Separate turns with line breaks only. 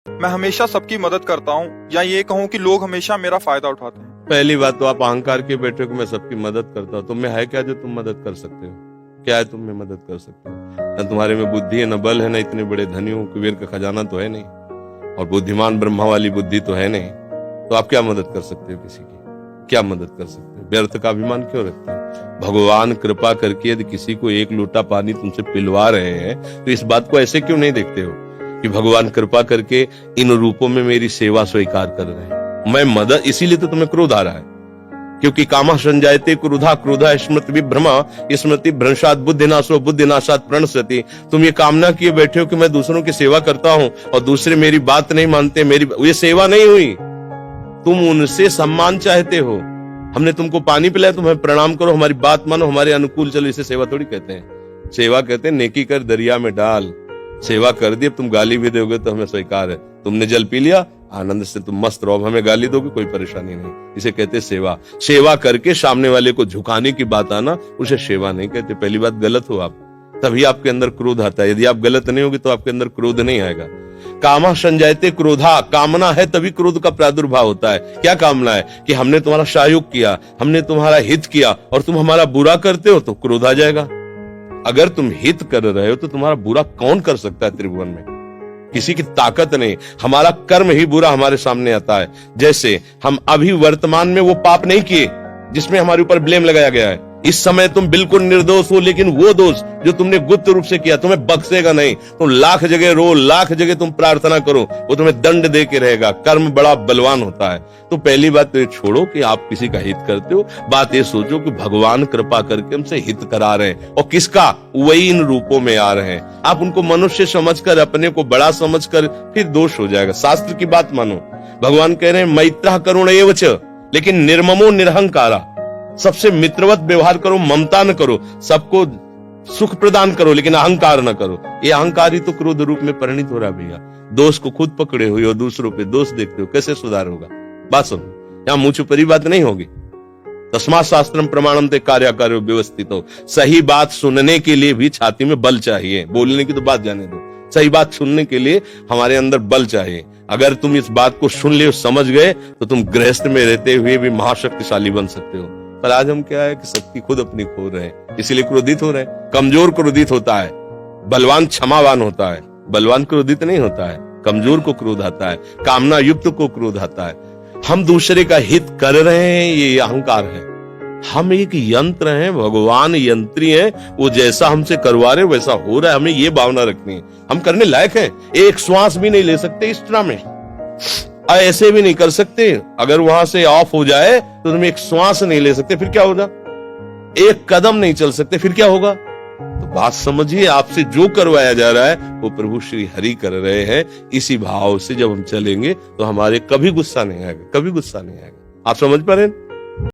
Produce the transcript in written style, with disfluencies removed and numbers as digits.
मैं हमेशा सबकी मदद करता हूँ, या ये कहूँ कि लोग हमेशा मेरा फायदा उठाते हैं।
पहली बात तो आप अहंकार के बैठे हो कि मैं सबकी मदद करता हूँ। तुम में है क्या जो तुम मदद कर सकते हो? क्या है तुम में मदद कर सकते हो? न तुम्हारे में बुद्धि है, न बल है, न इतने बड़े धनी हो, कुबेर का खजाना तो है नहीं, और बुद्धिमान ब्रह्मा वाली बुद्धि तो है नहीं। तो आप क्या मदद कर सकते हो? किसी की क्या मदद कर सकते हो? व्यर्थ का अभिमान क्यों रखते हो? भगवान कृपा करके यदि किसी को एक लोटा पानी तुमसे पिलवा रहे हैं तो इस बात को ऐसे क्यों नहीं देखते हो कि भगवान कृपा करके इन रूपों में मेरी सेवा स्वीकार कर रहे हैं, मैं मदद। इसीलिए तो तुम्हें क्रोध आ रहा है, क्योंकि कामा संजायते क्रोधा, क्रोधा स्मृति विभ्रमा, स्मृति भ्रंशात बुद्धिनाशो, बुद्धिनाशात प्रणश्यति। तुम ये कामना किए बैठे हो कि मैं दूसरों की सेवा करता हूं और दूसरे मेरी बात नहीं मानते, मेरी ये सेवा नहीं हुई। तुम उनसे सम्मान चाहते हो। हमने तुमको पानी पिलाया, तुम्हें प्रणाम करो, हमारी बात मानो, हमारे अनुकूल चलो। इसे सेवा थोड़ी कहते हैं। सेवा कहते हैं नेकी कर दरिया में डाल। सेवा कर दी, अब तुम गाली भी दोगे तो हमें स्वीकार है। तुमने जल पी लिया, आनंद से तुम मस्त रहो, हमें गाली दोगे कोई परेशानी नहीं। इसे कहते सेवा। सेवा करके सामने वाले को झुकाने की बात आना, उसे सेवा नहीं कहते। पहली बात, गलत हो आप, तभी आपके अंदर क्रोध आता है। यदि आप गलत नहीं होगे तो आपके अंदर क्रोध नहीं आएगा। कामा संजायते क्रोधा, कामना है तभी क्रोध का प्रादुर्भाव होता है। क्या कामना है? कि हमने तुम्हारा सहयोग किया, हमने तुम्हारा हित किया और तुम हमारा बुरा करते हो तो क्रोध आ जाएगा। अगर तुम हित कर रहे हो तो तुम्हारा बुरा कौन कर सकता है त्रिभुवन में? किसी की ताकत नहीं। हमारा कर्म ही बुरा हमारे सामने आता है। जैसे हम अभी वर्तमान में वो पाप नहीं किए जिसमें हमारे ऊपर ब्लेम लगाया गया है। इस समय तुम बिल्कुल निर्दोष हो, लेकिन वो दोष जो तुमने गुप्त रूप से किया तुम्हें बख्शेगा नहीं। तुम लाख जगह रो, लाख जगह तुम प्रार्थना करो, वो तुम्हें दंड दे के रहेगा। कर्म बड़ा बलवान होता है। तो पहली बात तो ये छोड़ो कि आप किसी का हित करते हो। बात ये सोचो कि भगवान कृपा करके हमसे हित करा रहे हैं, और किसका? वही इन रूपों में आ रहे हैं। आप उनको मनुष्य समझकर, अपने को बड़ा समझकर, फिर दोष हो जाएगा। शास्त्र की बात मानो। भगवान कह रहे हैं मैत्रः करुण एव च, लेकिन निर्ममो निरहंकारा। सबसे मित्रवत व्यवहार करो, ममता न करो, सबको सुख प्रदान करो, लेकिन अहंकार न करो। ये अहंकार ही तो क्रोध रूप में परिणित हो रहा है भैया। दोष को खुद पकड़े हुए हो, दूसरों पे दोष देखते हो, कैसे सुधार होगा? बात सुनो, यहाँ मुंह छुपरी बात नहीं होगी। तस्मात् शास्त्रम प्रमाणम ते कार्याकार्यो व्यवस्थित हो। सही बात सुनने के लिए भी छाती में बल चाहिए। बोलने की तो बात जाने दो, सही बात सुनने के लिए हमारे अंदर बल चाहिए। अगर तुम इस बात को सुन ले, समझ गए, तो तुम गृहस्थ में रहते हुए भी महाशक्तिशाली बन सकते हो। पर आज हम क्या है कि शक्ति खुद अपनी खो रहे हैं, इसीलिए क्रोधित हो रहे हैं। कमजोर क्रोधित होता है, बलवान क्षमावान होता है। बलवान क्रोधित नहीं होता है, कमजोर को क्रोध आता है, कामना युक्त को क्रोध आता है। हम दूसरे का हित कर रहे हैं, ये अहंकार है। हम एक यंत्र हैं, भगवान यंत्री हैं, वो जैसा हमसे करवा रहे वैसा हो रहा है। हमें ये भावना रखनी है, हम करने लायक हैं। एक श्वास भी नहीं ले सकते इस तरह में, ऐसे भी नहीं कर सकते। अगर वहां से ऑफ हो जाए तो तुम एक श्वास नहीं ले सकते, फिर क्या होगा? एक कदम नहीं चल सकते, फिर क्या होगा? तो बात समझिए, आपसे जो करवाया जा रहा है वो प्रभु श्री हरि कर रहे हैं। इसी भाव से जब हम चलेंगे तो हमारे कभी गुस्सा नहीं आएगा, कभी गुस्सा नहीं आएगा। आप समझ पा रहे हैं?